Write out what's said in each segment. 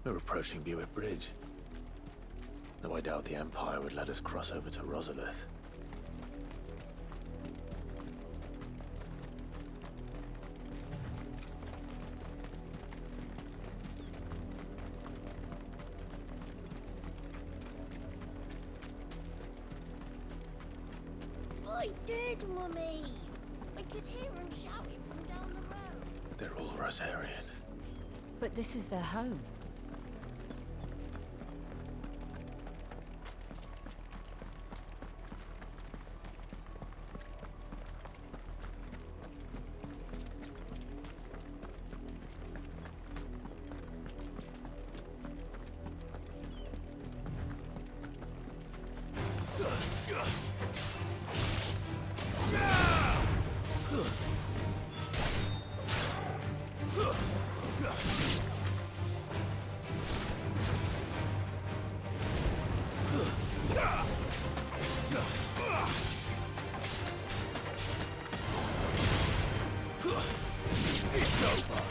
We're approaching Buick Bridge. Though I doubt the Empire would let us cross over to Rosalith. I did, Mummy. I could hear him shouting from down the road. They're all Rosarian. But this is their home. It's over.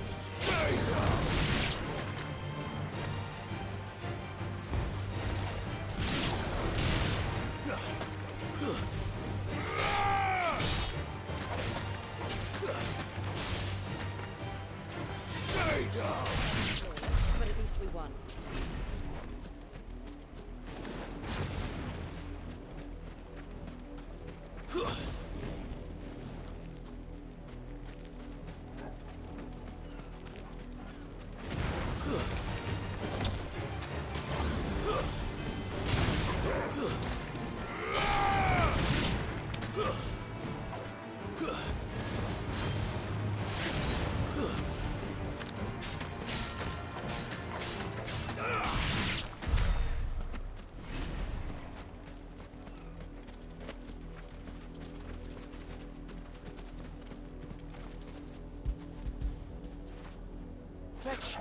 Stay down. Stay down. But at least we won. Fetch.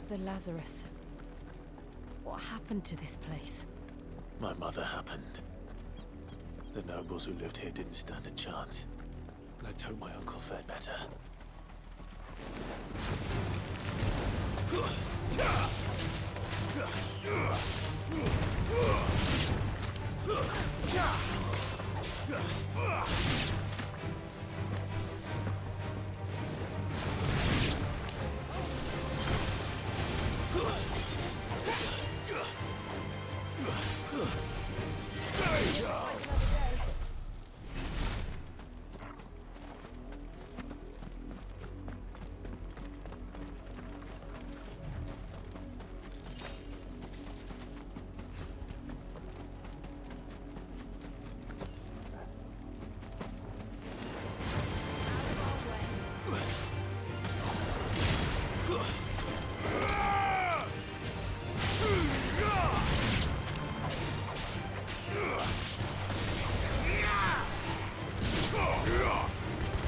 The Lazarus. What happened to this place? My mother happened. The nobles who lived here didn't stand a chance. Let's hope my uncle fared better. Stay down!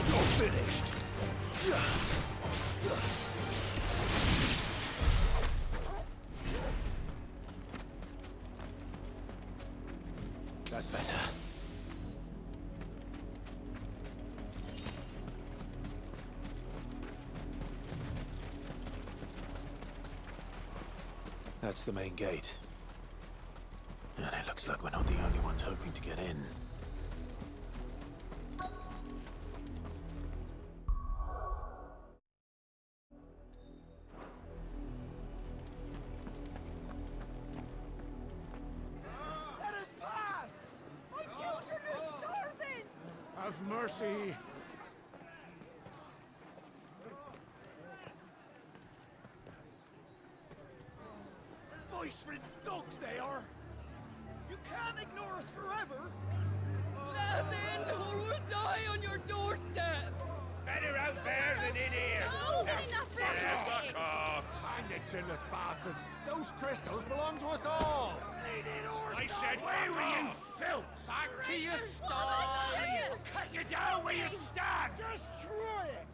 You're finished. That's better. That's the main gate. And it looks like we're not the only ones hoping to get in. Let us pass! My children are starving! Have mercy. Iceland's dogs they are! You can't ignore us forever! Let us in, or we'll die on your doorstep! Better out there than in here! Oh, good enough for us. Off! Hang the chinless bastards! Those crystals belong to us all! I said, where were you, filth? Back to your sties! Cut you down where you stand! Just try it!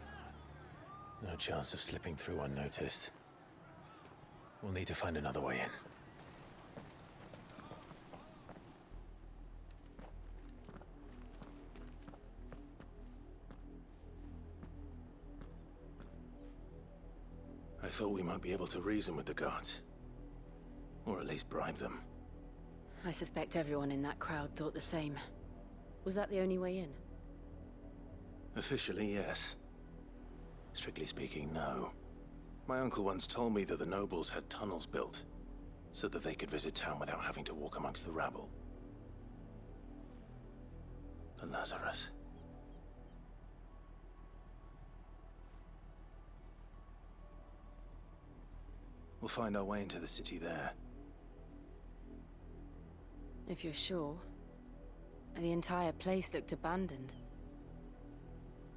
No chance of slipping through unnoticed. We'll need to find another way in. I thought we might be able to reason with the guards. Or at least bribe them. I suspect everyone in that crowd thought the same. Was that the only way in? Officially, yes. Strictly speaking, no. My uncle once told me that the nobles had tunnels built, so that they could visit town without having to walk amongst the rabble. The Lazarus. We'll find our way into the city there. If you're sure. The entire place looked abandoned.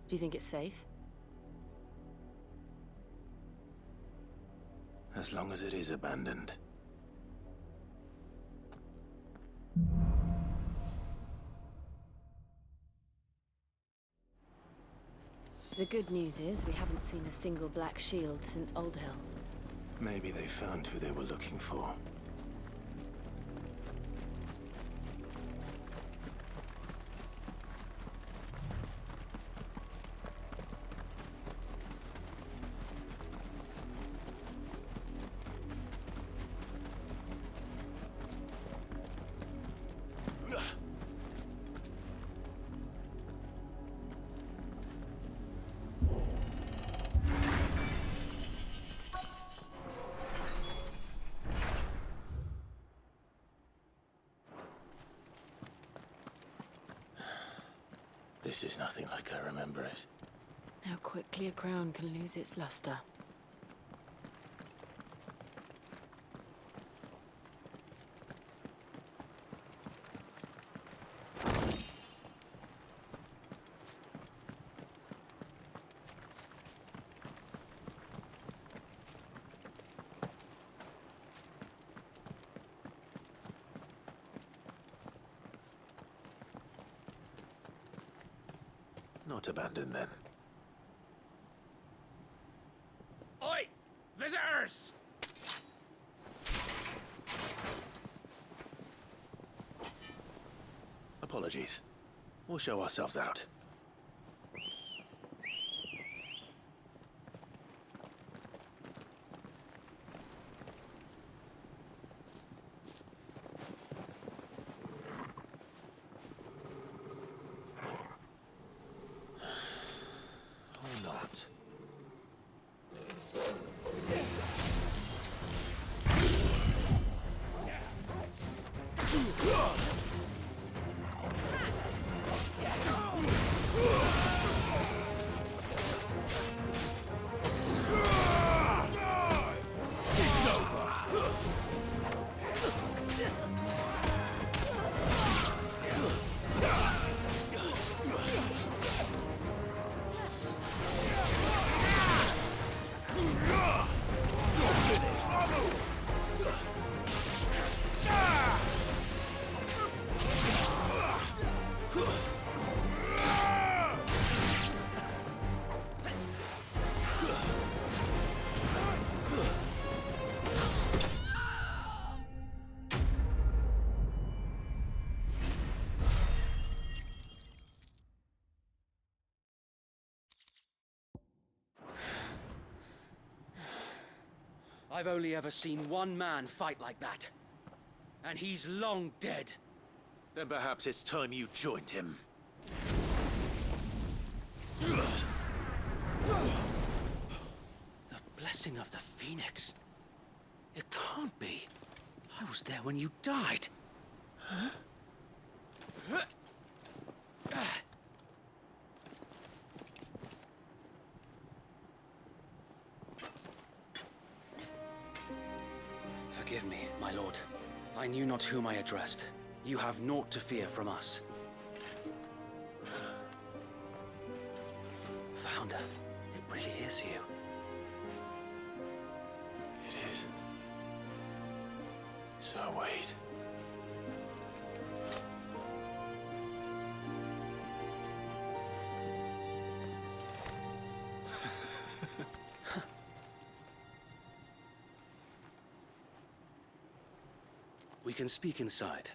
Do you think it's safe? As long as it is abandoned. The good news is we haven't seen a single black shield since Old Hill. Maybe they found who they were looking for. This is nothing like I remember it. How quickly a crown can lose its luster. Not abandoned, then. Oi! Visitors! Apologies. We'll show ourselves out. Or not. I've only ever seen one man fight like that. And he's long dead. Then perhaps it's time you joined him. The blessing of the Phoenix. It can't be. I was there when you died. Huh? Forgive me, my lord. I knew not whom I addressed. You have naught to fear from us. Founder, it really is you. It is. So wait. We can speak inside.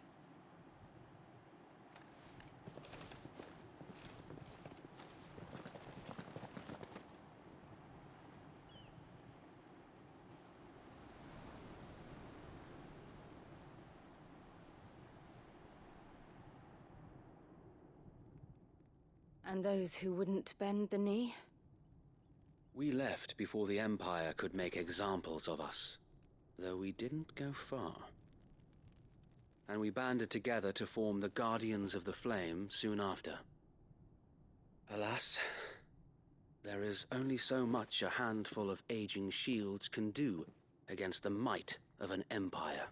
And those who wouldn't bend the knee? We left before the Empire could make examples of us, though we didn't go far. And we banded together to form the Guardians of the Flame soon after. Alas, there is only so much a handful of aging shields can do against the might of an empire.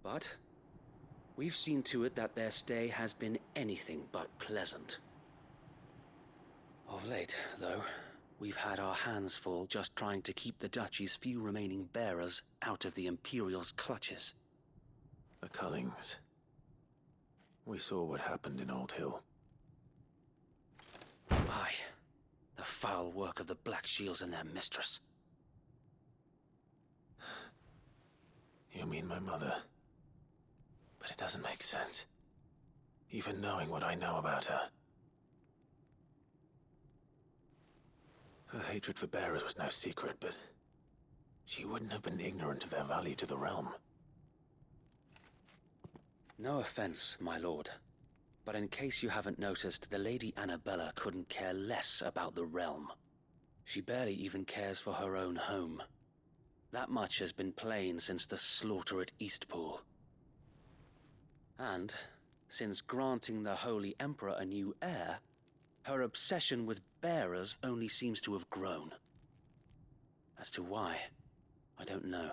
But we've seen to it that their stay has been anything but pleasant. Of late, though, we've had our hands full just trying to keep the Duchy's few remaining bearers out of the Imperial's clutches. The Cullings. We saw what happened in Old Hill. Aye, the foul work of the Black Shields and their mistress. You mean my mother? But it doesn't make sense. Even knowing what I know about her. Her hatred for bearers was no secret, but she wouldn't have been ignorant of their value to the realm. No offense, my lord, but in case you haven't noticed, the Lady Annabella couldn't care less about the realm. She barely even cares for her own home. That much has been plain since the slaughter at Eastpool. And, since granting the Holy Emperor a new heir, her obsession with bearers only seems to have grown. As to why, I don't know.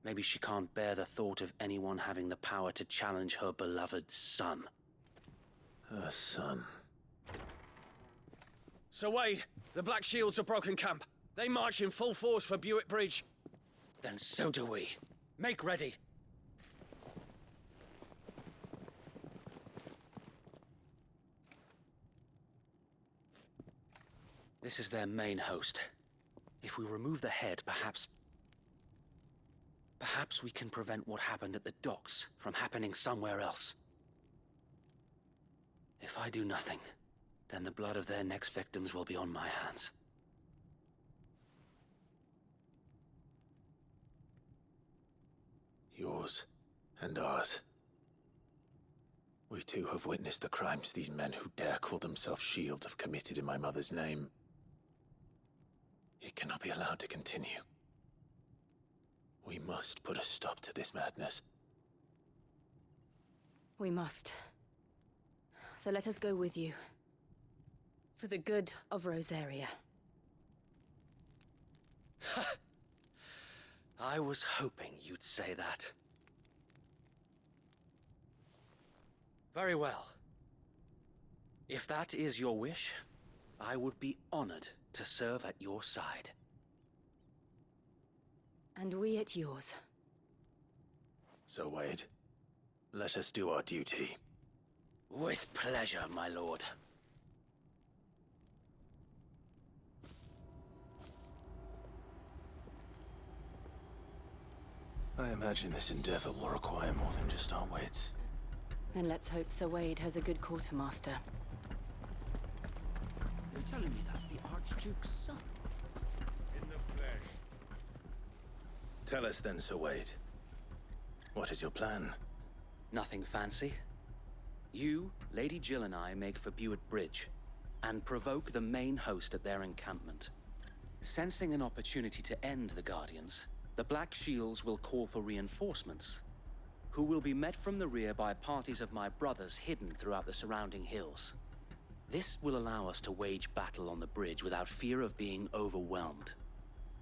Maybe she can't bear the thought of anyone having the power to challenge her beloved son. Her son. Sir Wade, the Black Shields have broken camp. They march in full force for Buick Bridge. Then so do we. Make ready. This is their main host. If we remove the head, perhaps we can prevent what happened at the docks from happening somewhere else. If I do nothing, then the blood of their next victims will be on my hands. Yours and ours. We too have witnessed the crimes these men who dare call themselves shields have committed in my mother's name. It cannot be allowed to continue. We must put a stop to this madness. We must. So let us go with you. For the good of Rosaria. I was hoping you'd say that. Very well. If that is your wish, I would be honored to serve at your side. And we at yours. So, Wade, let us do our duty. With pleasure, my lord. I imagine this endeavor will require more than just our wits. Then let's hope Sir Wade has a good quartermaster. You're telling me that's the Archduke's son? In the flesh. Tell us then, Sir Wade. What is your plan? Nothing fancy. You, Lady Jill and I make for Buick Bridge, and provoke the main host at their encampment. Sensing an opportunity to end the Guardians, the Black Shields will call for reinforcements, who will be met from the rear by parties of my brothers hidden throughout the surrounding hills. This will allow us to wage battle on the bridge without fear of being overwhelmed.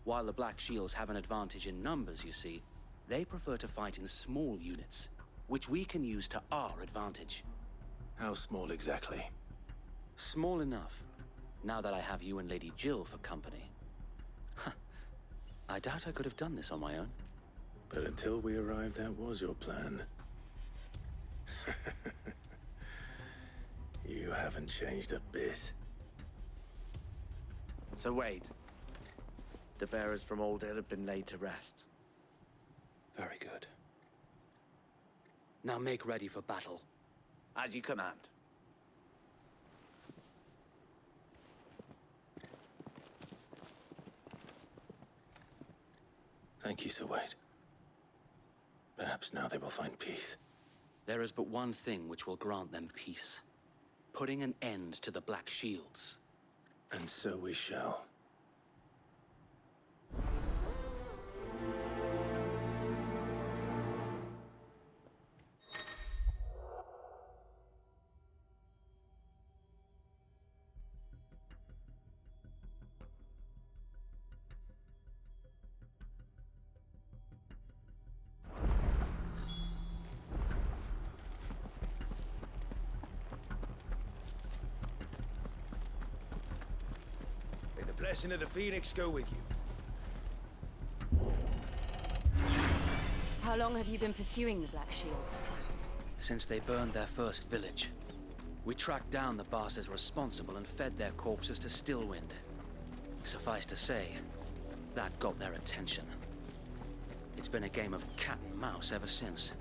While the Black Shields have an advantage in numbers, you see, they prefer to fight in small units, which we can use to our advantage. How small exactly? Small enough, now that I have you and Lady Jill for company. I doubt I could have done this on my own. But until we arrived, that was your plan. You haven't changed a bit. So Wade, the bearers from Old Hill have been laid to rest. Very good. Now make ready for battle. As you command. Thank you, Sir Wade. Perhaps now they will find peace. There is but one thing which will grant them peace. Putting an end to the Black Shields. And so we shall. Blessing of the Phoenix go with you. How long have you been pursuing the Black Shields? Since they burned their first village. We tracked down the bastards responsible and fed their corpses to Stillwind. Suffice to say, that got their attention. It's been a game of cat and mouse ever since.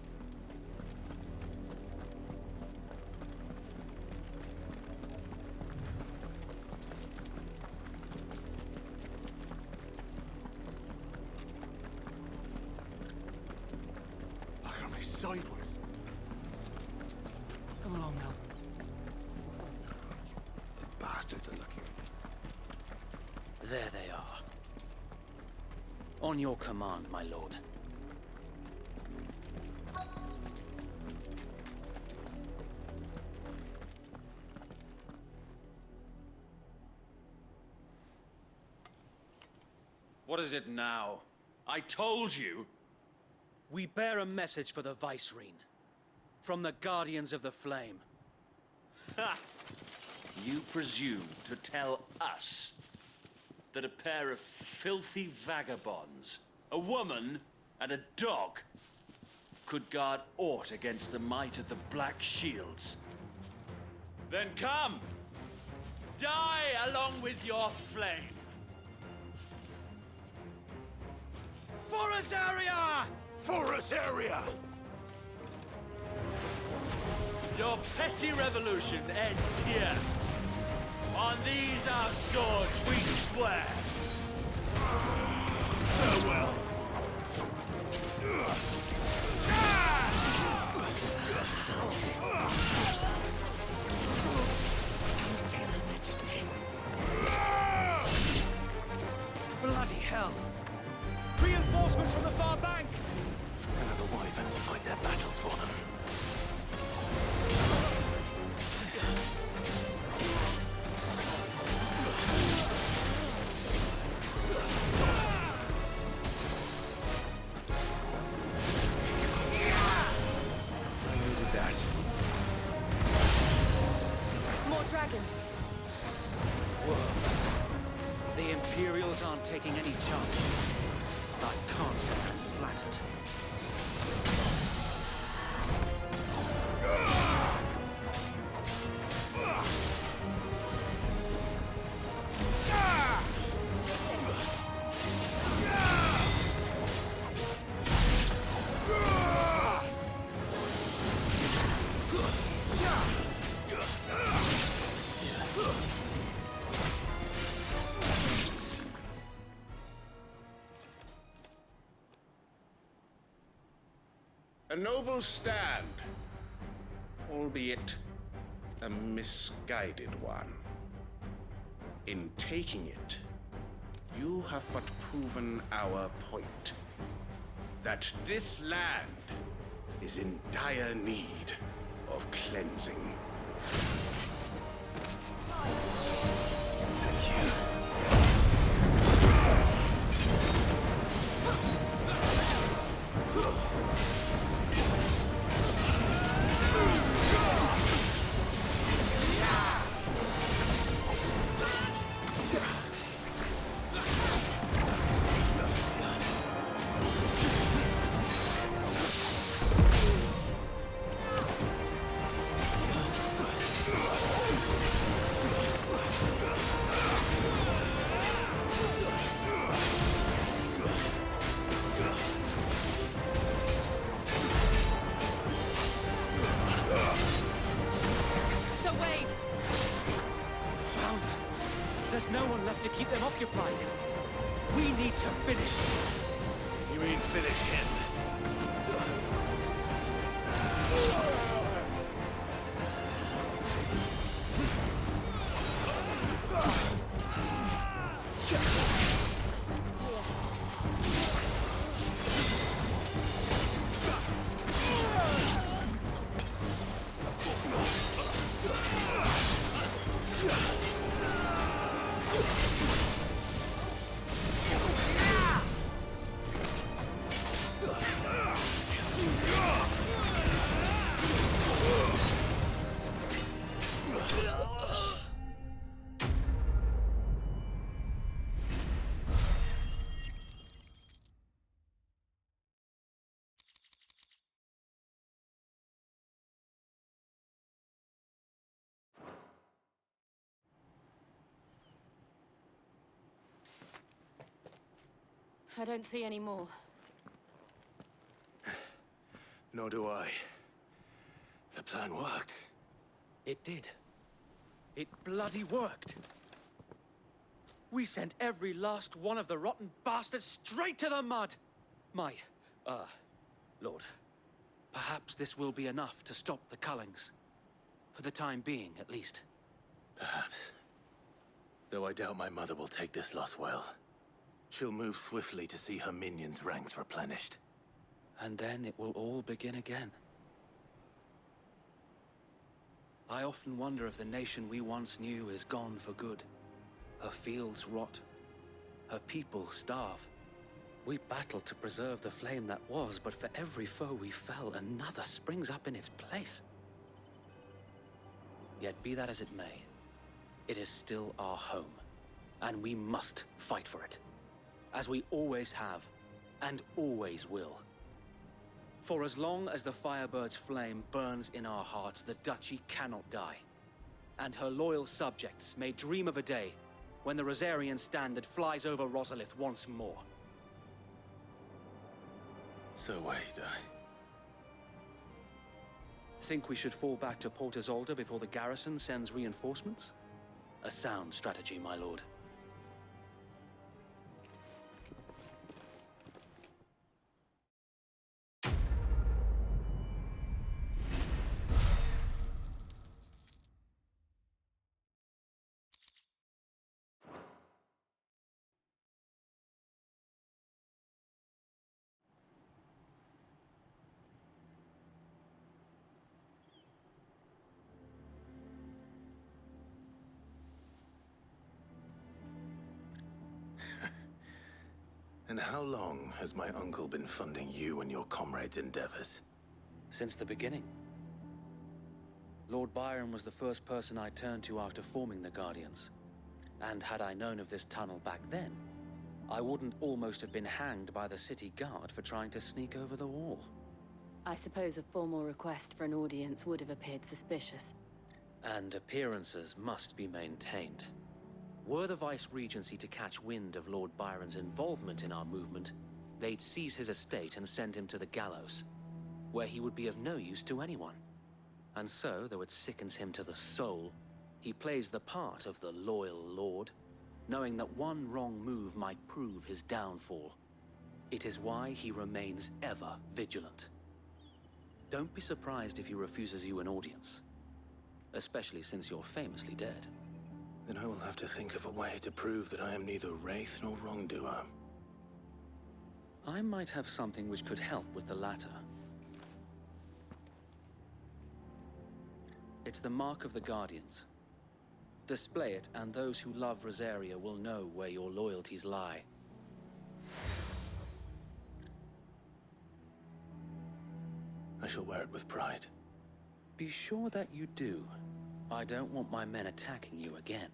Sideways. Come along now. The bastards are lucky. There they are. On your command, my lord. What is it now? I told you! We bear a message for the Vicereine. From the Guardians of the Flame. Ha! You presume to tell us that a pair of filthy vagabonds, a woman and a dog, could guard aught against the might of the Black Shields? Then come! Die along with your flame! For us, area! For us, area! Your petty revolution ends here. On these our swords we swear. Farewell. Bloody hell! Reinforcements from the far bank! Another wyvern to fight their battles for them. I needed that. More dragons. The Imperials aren't taking any chances. I can't say I'm flattered. A noble stand, albeit a misguided one. In taking it, you have but proven our point. That this land is in dire need of cleansing. Thank you. There's no one left to keep them occupied. We need to finish this. You mean finish him? I don't see any more. Nor do I. The plan worked. It did. It bloody worked. We sent every last one of the rotten bastards straight to the mud! My, Lord, perhaps this will be enough to stop the Cullings. For the time being, at least. Perhaps. Though I doubt my mother will take this loss well. She'll move swiftly to see her minions' ranks replenished. And then it will all begin again. I often wonder if the nation we once knew is gone for good. Her fields rot. Her people starve. We battled to preserve the flame that was, but for every foe we fell, another springs up in its place. Yet be that as it may, it is still our home, and we must fight for it. As we always have, and always will. For as long as the Firebird's flame burns in our hearts, the Duchy cannot die. And her loyal subjects may dream of a day when the Rosarian standard flies over Rosalith once more. So wait, Think we should fall back to Port Isolde before the garrison sends reinforcements? A sound strategy, my lord. And how long has my uncle been funding you and your comrades' endeavors? Since the beginning. Lord Byron was the first person I turned to after forming the Guardians. And had I known of this tunnel back then, I wouldn't almost have been hanged by the city guard for trying to sneak over the wall. I suppose a formal request for an audience would have appeared suspicious. And appearances must be maintained. Were the Vice-Regency to catch wind of Lord Byron's involvement in our movement, they'd seize his estate and send him to the gallows, where he would be of no use to anyone. And so, though it sickens him to the soul, he plays the part of the loyal lord, knowing that one wrong move might prove his downfall. It is why he remains ever vigilant. Don't be surprised if he refuses you an audience, especially since you're famously dead. Then I will have to think of a way to prove that I am neither wraith nor wrongdoer. I might have something which could help with the latter. It's the mark of the Guardians. Display it, and those who love Rosaria will know where your loyalties lie. I shall wear it with pride. Be sure that you do. I don't want my men attacking you again.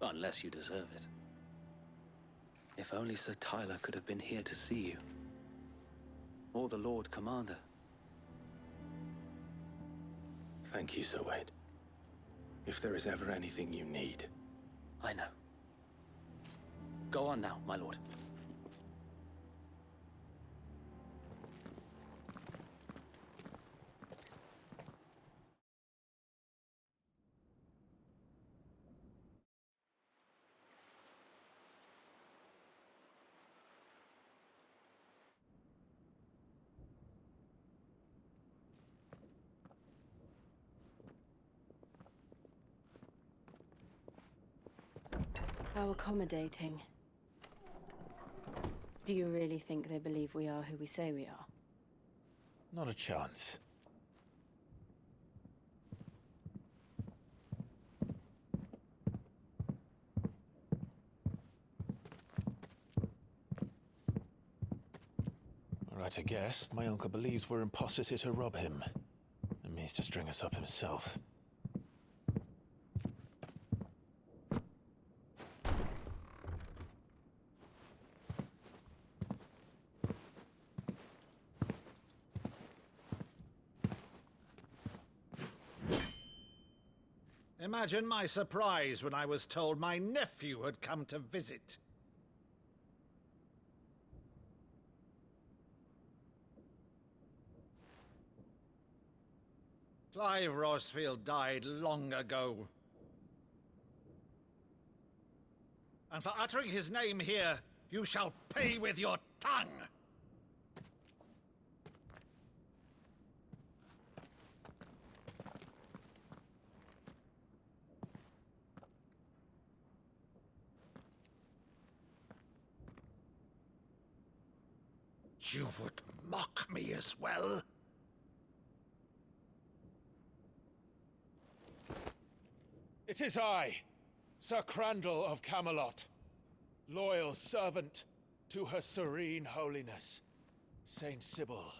Unless you deserve it. If only Sir Tyler could have been here to see you. Or the Lord Commander. Thank you, Sir Wade. If there is ever anything you need. I know. Go on now, my lord. How accommodating. Do you really think they believe we are who we say we are? Not a chance. Right, I guess. My uncle believes we're imposters here to rob him. And means to string us up himself. Imagine my surprise when I was told my nephew had come to visit. Clive Rosfield died long ago. And for uttering his name here, you shall pay with your tongue! You would mock me as well? It is I, Sir Crandall of Camelot, loyal servant to her serene holiness, Saint Sybil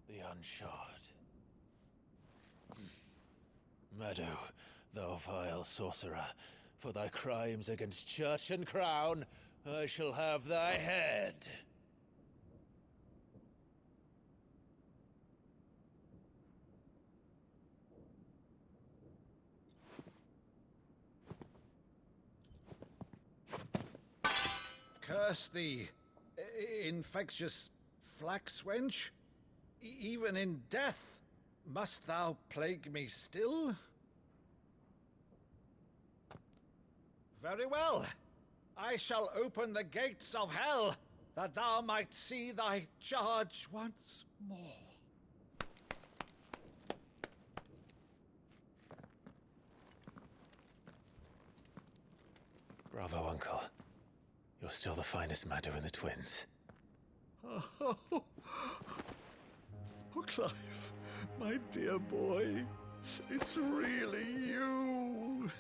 the Unshod. Meadow, thou vile sorcerer, for thy crimes against church and crown, I shall have thy head. Curse thee, infectious flax wench. Even in death, must thou plague me still? Very well. I shall open the gates of hell, that thou might see thy charge once more. Bravo, Uncle. You're still the finest Maddo in the twins. Oh, Clive, my dear boy, it's really you.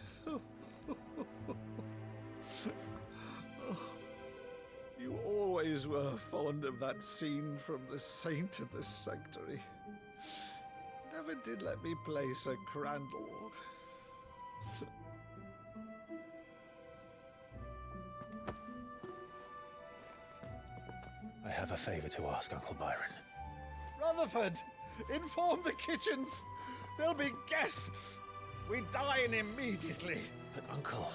You always were fond of that scene from The Saint in the Sanctuary. Never did let me play Sir Crandall. I have a favor to ask, Uncle Byron. Rutherford, inform the kitchens. There'll be guests. We dine immediately. But, Uncle...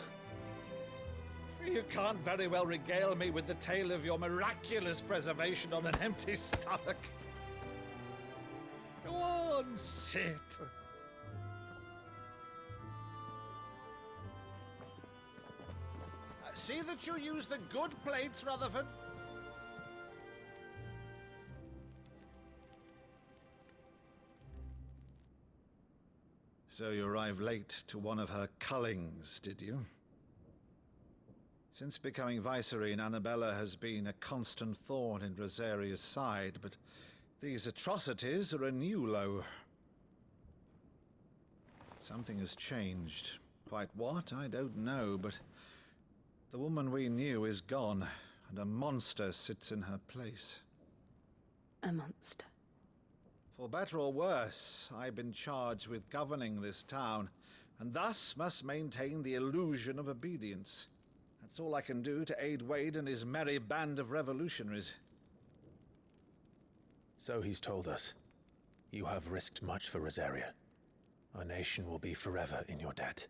You can't very well regale me with the tale of your miraculous preservation on an empty stomach. Go on, sit. See that you use the good plates, Rutherford. So you arrived late to one of her cullings, did you? Since becoming Vicereine, Annabella has been a constant thorn in Rosaria's side, but these atrocities are a new low. Something has changed. Quite what, I don't know, but the woman we knew is gone, and a monster sits in her place. A monster? For better or worse, I've been charged with governing this town, and thus must maintain the illusion of obedience. That's all I can do to aid Wade and his merry band of revolutionaries. So he's told us. You have risked much for Rosaria. Our nation will be forever in your debt.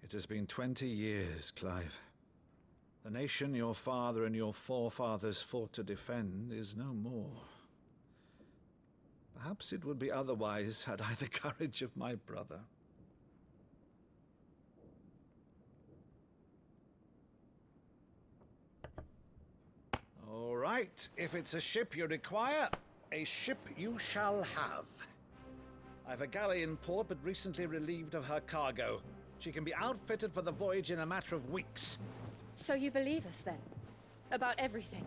It has been 20 years, Clive. The nation your father and your forefathers fought to defend is no more. Perhaps it would be otherwise had I the courage of my brother. All right, if it's a ship you require, a ship you shall have. I've a galley in port, but recently relieved of her cargo. She can be outfitted for the voyage in a matter of weeks. So you believe us, then? About everything?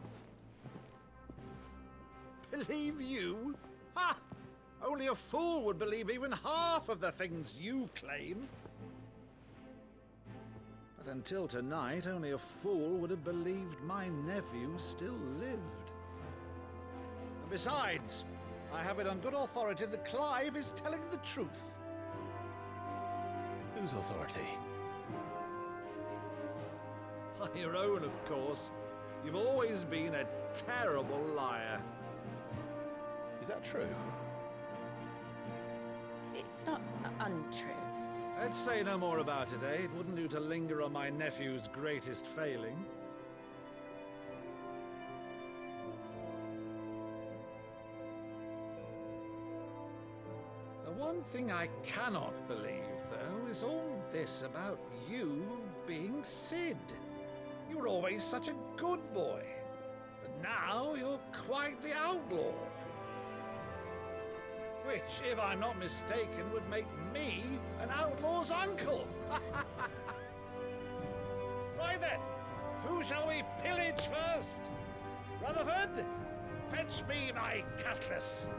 Believe you? Ha! Only a fool would believe even half of the things you claim. But until tonight, only a fool would have believed my nephew still lived. And besides, I have it on good authority that Clive is telling the truth. Whose authority? By your own, of course. You've always been a terrible liar. Is that true? It's not untrue. Let's say no more about it, eh? It wouldn't do to linger on my nephew's greatest failing. The one thing I cannot believe, though, is all this about you being Sid. You were always such a good boy, but now you're quite the outlaw. Which, if I'm not mistaken, would make me an outlaw's uncle. Right then, who shall we pillage first? Rutherford, fetch me my cutlass.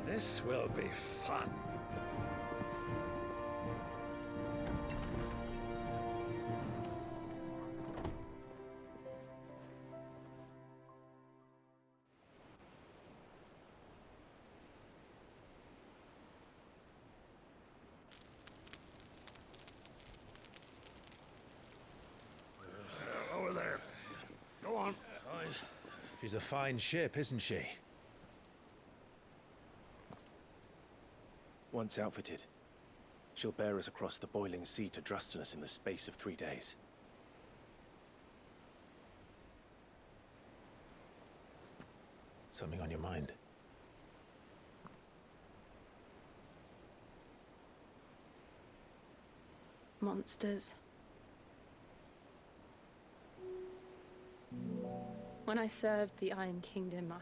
This will be fun. Over there. Go on. She's a fine ship, isn't she? Once outfitted, she'll bear us across the boiling sea to Drustinus in the space of 3 days. Something on your mind? Monsters. When I served the Iron Kingdom,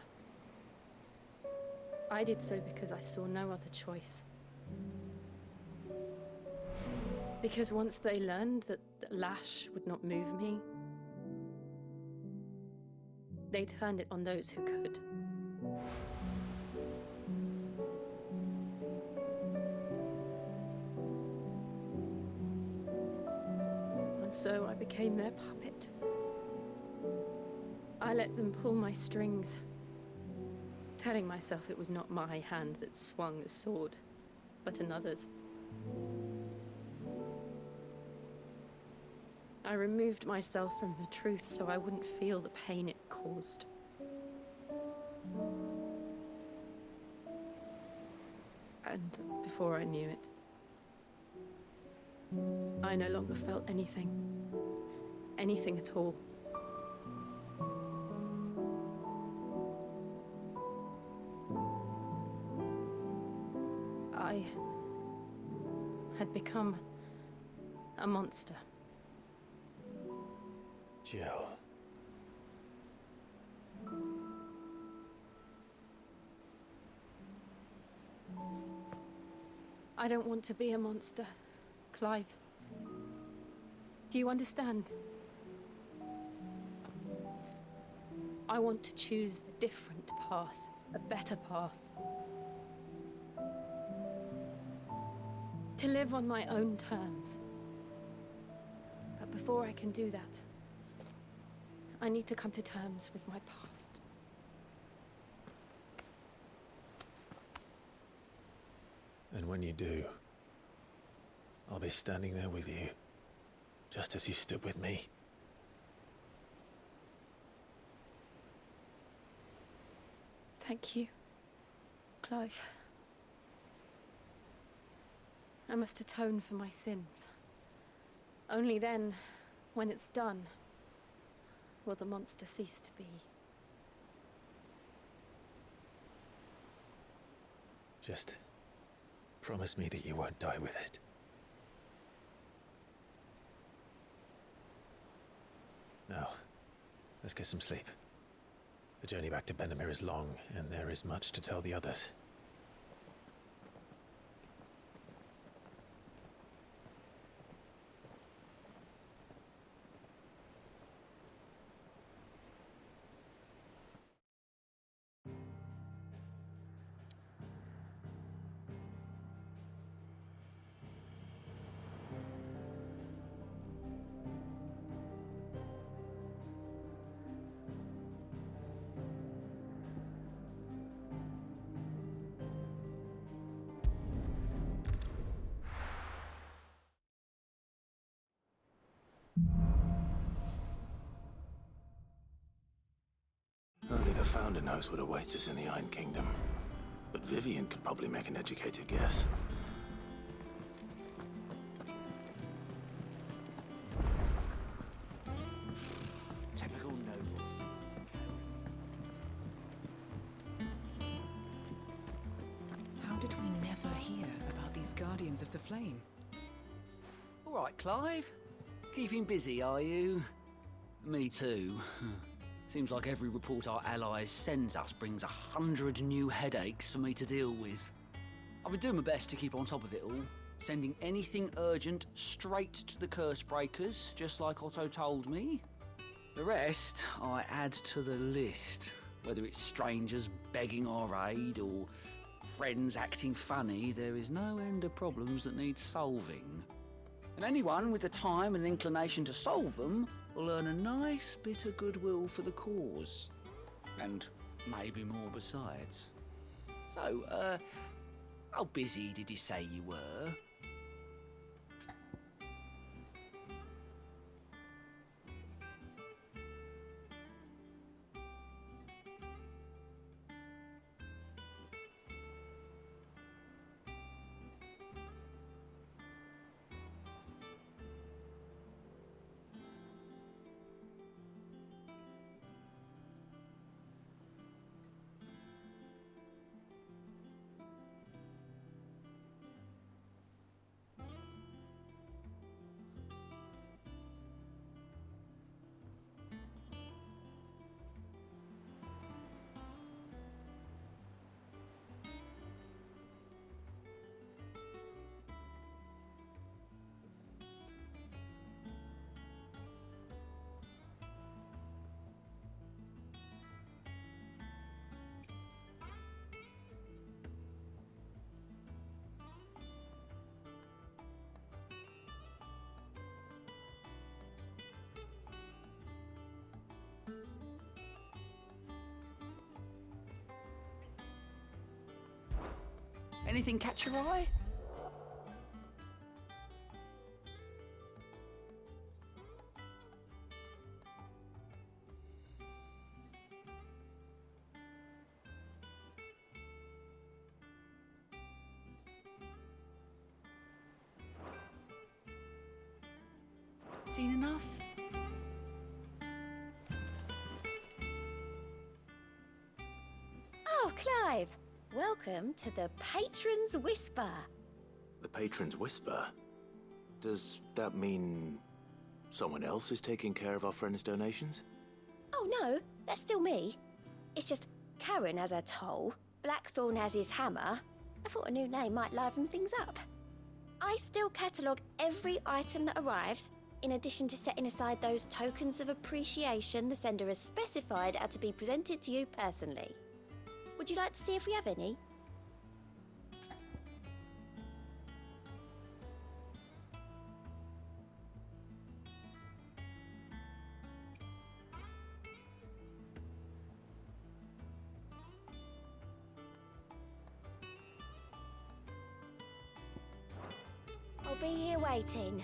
I did so because I saw no other choice. Because once they learned that the lash would not move me, they turned it on those who could. And so I became their puppet. I let them pull my strings, telling myself it was not my hand that swung the sword, but another's. I removed myself from the truth so I wouldn't feel the pain it caused. And before I knew it, I no longer felt anything. Anything at all. I had become a monster. Jill. I don't want to be a monster, Clive. Do you understand? I want to choose a different path, a better path. To live on my own terms. But before I can do that, I need to come to terms with my past. And when you do, I'll be standing there with you, just as you stood with me. Thank you, Clive. I must atone for my sins. Only then, when it's done, will the monster cease to be. Just promise me that you won't die with it. Now, let's get some sleep. The journey back to Benamir is long, and there is much to tell the others. founder knows what awaits us in the Iron Kingdom, but Vivian could probably make an educated guess. Typical nobles. How did we never hear about these Guardians of the Flame? All right, Clive. Keeping busy, are you? Me too. Seems like every report our allies sends us brings 100 new headaches for me to deal with. I've been doing my best to keep on top of it all, sending anything urgent straight to the curse breakers, just like Otto told me. The rest I add to the list, whether it's strangers begging our aid or friends acting funny. There is no end of problems that need solving. And anyone with the time and inclination to solve them will earn a nice bit of goodwill for the cause. And maybe more besides. So, how busy did you say you were? Anything catch your eye? Seen enough? Oh, Clive! Welcome to the Patron's Whisper. The Patron's Whisper? Does that mean someone else is taking care of our friend's donations? Oh no, that's still me. It's just Karen has her toll, Blackthorn has his hammer. I thought a new name might liven things up. I still catalogue every item that arrives, in addition to setting aside those tokens of appreciation the sender has specified are to be presented to you personally. Would you like to see if we have any? I'll be here waiting.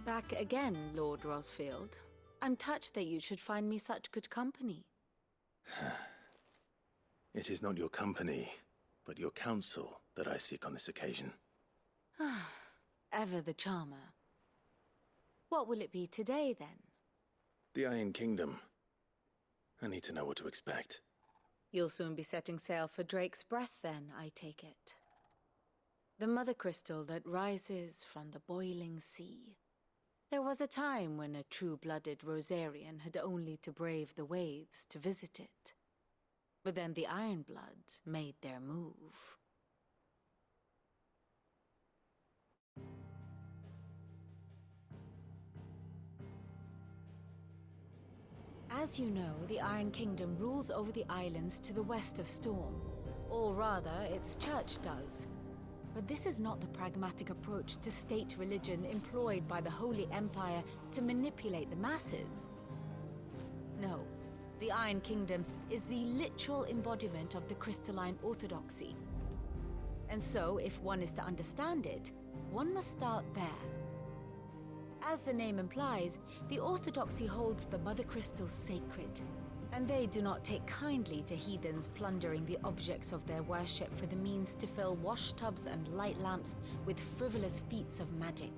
Back again, Lord Rosfield. I'm touched that you should find me such good company. It is not your company, but your counsel that I seek on this occasion. Ever the charmer. What will it be today, then? The Iron Kingdom. I need to know what to expect. You'll soon be setting sail for Drake's Breath, then, I take it. The mother crystal that rises from the boiling sea. There was a time when a true-blooded Rosarian had only to brave the waves to visit it. But then the Ironblood made their move. As you know, the Iron Kingdom rules over the islands to the west of Storm. Or rather, its church does. But this is not the pragmatic approach to state religion employed by the Holy Empire to manipulate the masses. No, the Iron Kingdom is the literal embodiment of the crystalline orthodoxy. And so, if one is to understand it, one must start there. As the name implies, the Orthodoxy holds the Mother Crystals sacred, and they do not take kindly to heathens plundering the objects of their worship for the means to fill washtubs and light lamps with frivolous feats of magic.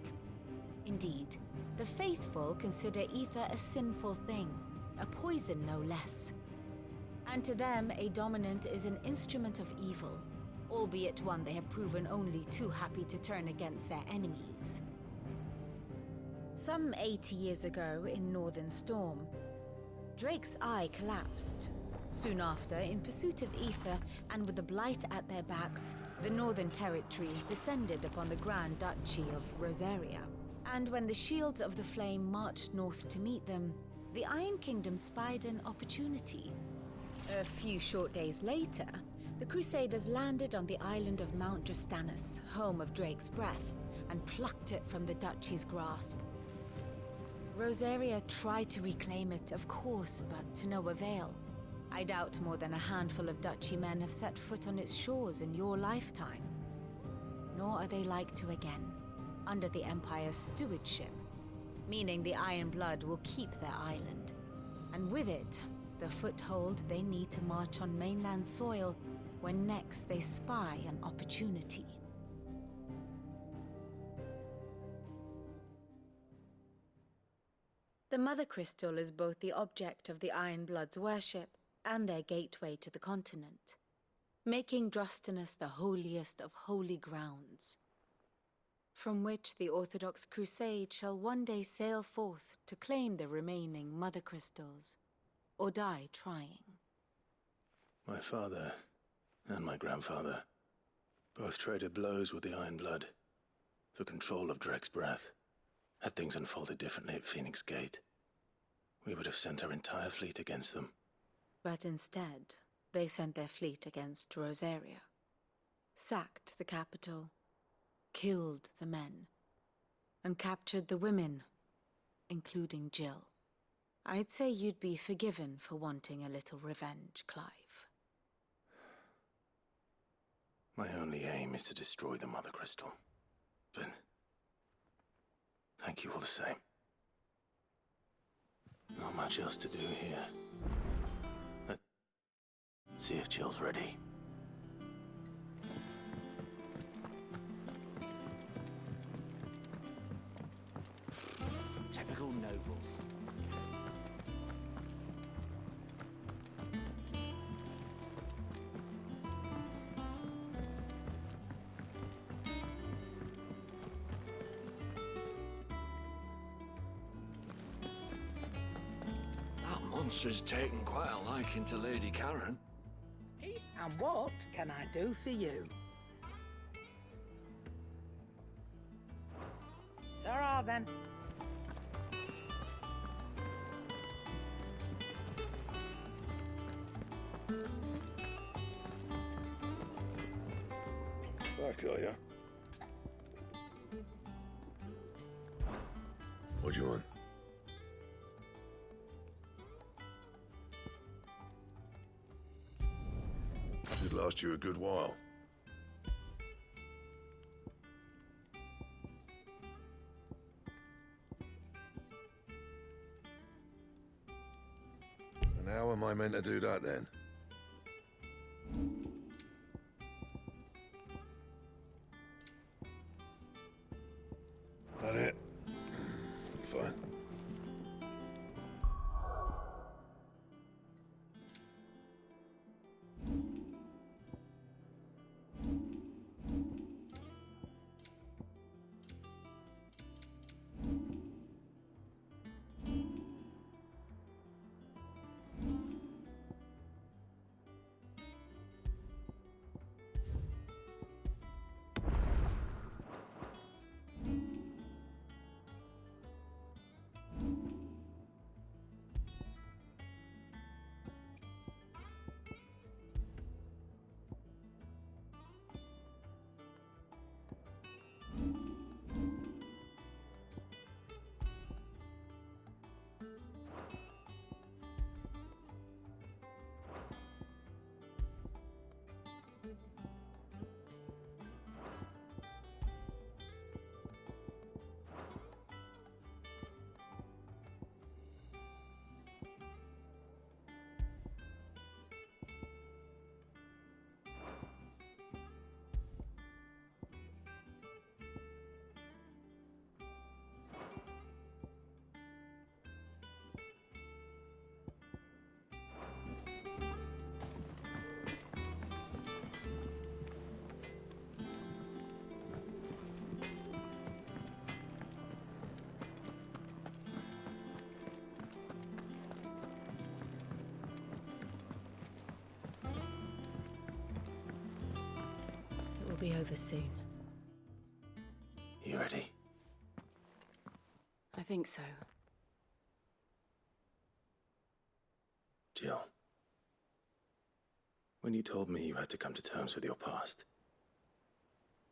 Indeed, the faithful consider ether a sinful thing, a poison no less. And to them, a dominant is an instrument of evil, albeit one they have proven only too happy to turn against their enemies. Some 80 years ago in Northern Storm, Drake's eye collapsed. Soon after, in pursuit of ether and with the blight at their backs, the Northern Territories descended upon the Grand Duchy of Rosaria. And when the Shields of the Flame marched north to meet them, the Iron Kingdom spied an opportunity. A few short days later, the Crusaders landed on the island of Mount Justanus, home of Drake's breath, and plucked it from the duchy's grasp. Rosaria tried to reclaim it, of course, but to no avail. I doubt more than a handful of duchy men have set foot on its shores in your lifetime. Nor are they like to again, under the Empire's stewardship, meaning the Iron Blood will keep their island, and with it, the foothold they need to march on mainland soil when next they spy an opportunity. The Mother Crystal is both the object of the Iron Blood's worship and their gateway to the continent, making Drostanus the holiest of holy grounds, from which the Orthodox Crusade shall one day sail forth to claim the remaining Mother Crystals, or die trying. My father and my grandfather both traded blows with the Iron Blood for control of Drake's breath. Had things unfolded differently at Phoenix Gate, we would have sent our entire fleet against them. But instead, they sent their fleet against Rosaria, sacked the capital, killed the men, and captured the women, including Jill. I'd say you'd be forgiven for wanting a little revenge, Clive. My only aim is to destroy the Mother Crystal. But thank you all the same. Not much else to do here. Let's see if Jill's ready. Typical nobles. Monster's taken quite a liking to Lady Karen. And what can I do for you? Ta-ra then. Back, are ya? What do you want? Should last you a good while. And how am I meant to do that then? That it? Fine. be over soon. You ready? I think so. Jill, when you told me you had to come to terms with your past,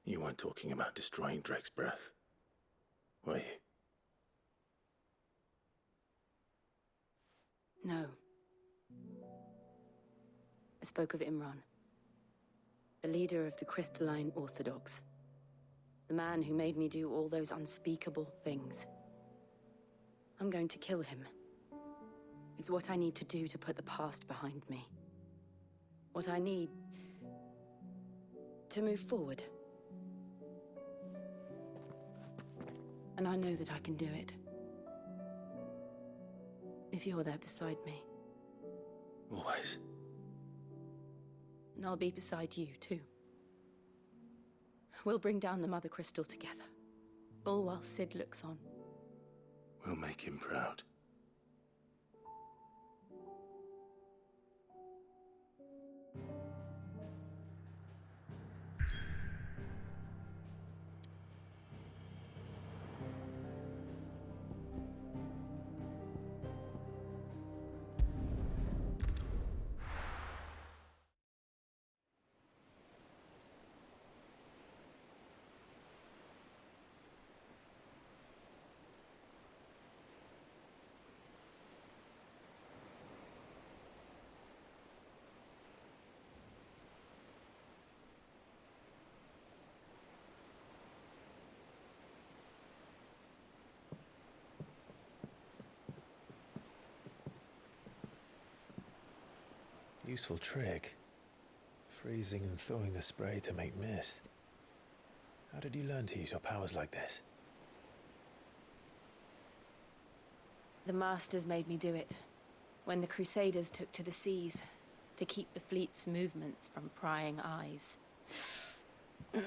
you weren't talking about destroying Drake's breath, were you? No. I spoke of Imran, the leader of the Crystalline Orthodox. The man who made me do all those unspeakable things. I'm going to kill him. It's what I need to do to put the past behind me. What I need to move forward. And I know that I can do it. If you're there beside me. Always. And I'll be beside you, too. We'll bring down the Mother Crystal together. All while Sid looks on. We'll make him proud. Useful trick. Freezing and thawing the spray to make mist. How did you learn to use your powers like this? The Masters made me do it. When the Crusaders took to the seas, to keep the fleet's movements from prying eyes. I'm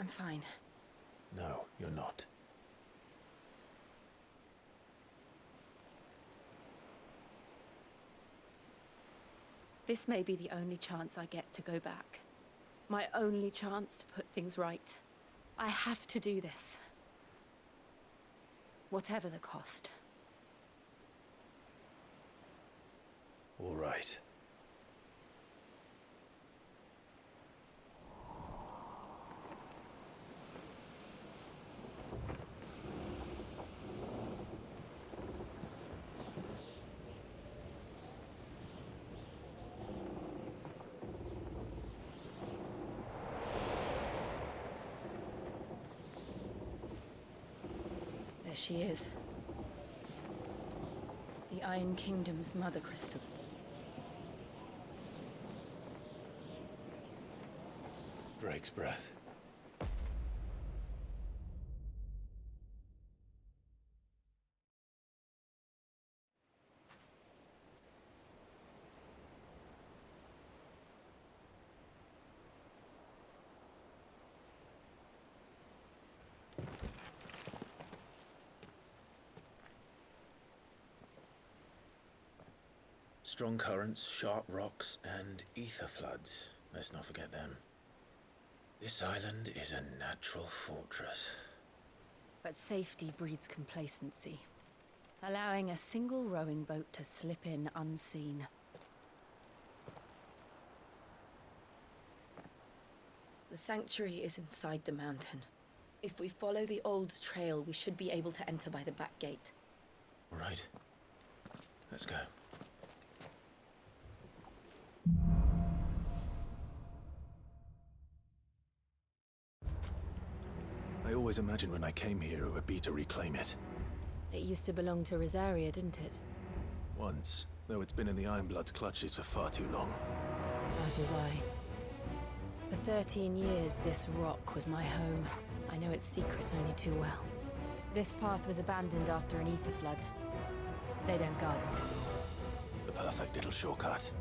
fine. No, you're not. This may be the only chance I get to go back. My only chance to put things right. I have to do this. Whatever the cost. All right. There she is. The Iron Kingdom's Mother Crystal. Drake's breath. Strong currents, sharp rocks, and ether floods. Let's not forget them. This island is a natural fortress. But safety breeds complacency. Allowing a single rowing boat to slip in unseen. The sanctuary is inside the mountain. If we follow the old trail, we should be able to enter by the back gate. All right. Let's go. I always imagined when I came here it would be to reclaim it. It used to belong to Rosaria, didn't it? Once, though it's been in the Ironblood's clutches for far too long. As was I. For 13 years, this rock was my home. I know its secrets only too well. This path was abandoned after an ether flood. They don't guard it anymore. The perfect little shortcut.